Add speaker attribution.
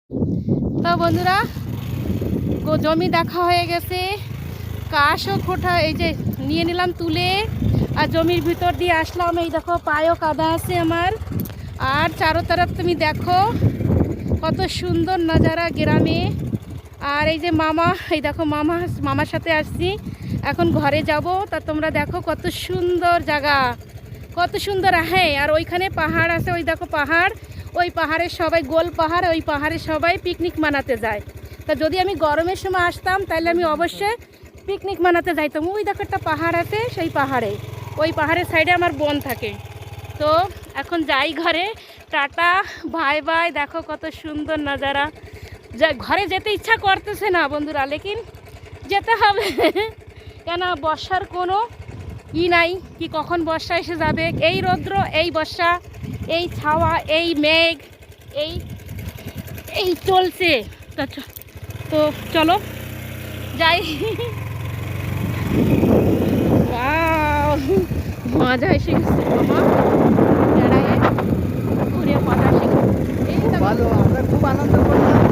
Speaker 1: তো বন্ধুরা, জমি দেখা হয়ে গেছে। কাশও খোটা এই যে নিয়ে নিলাম তুলে, আর জমির ভিতর দিয়ে আসলাম। এই দেখো পায়েও কাদা আছে আমার। আর চারো তরফ তুমি দেখো কত সুন্দর নাজারা গ্রামে। আর এই যে মামা, এই দেখো মামার সাথে আসছি। এখন ঘরে যাব। তা তোমরা দেখো কত সুন্দর জায়গা, কত সুন্দর। হ্যাঁ, আর ওইখানে পাহাড় আছে, ওই দেখো পাহাড়। ওই পাহাড়ের সবাই, গোল পাহাড়, ওই পাহাড়ে সবাই পিকনিক মানাতে যায়। তা যদি আমি গরমের সময় আসতাম তাহলে আমি অবশ্যই পিকনিক মানাতে যাইতাম। ওই দেখো একটা পাহাড় আছে, সেই পাহাড়ে, ওই পাহাড়ের সাইডে আমার বোন থাকে। তো এখন যাই ঘরে। Tata, bye bye. দেখো কত সুন্দর নাজারা। যা ঘরে যেতে ইচ্ছা করতেছে না বন্ধুরা, লেকিন যেতে হবে। কেন, বর্ষার কোনো নাই, কি কখন বর্ষা এসে যাবে। এই রৌদ্র, এই বর্ষা, এই ছাওয়া, এই মেঘ, এই এই চলছে। তো চলো যাই। ওয়াও, মজা এসে গেছে মামা। বেড়ায় ঘুরে মজা এসে গেছে। এই দেখো,
Speaker 2: ভালো, আমরা খুব আনন্দ করলাম।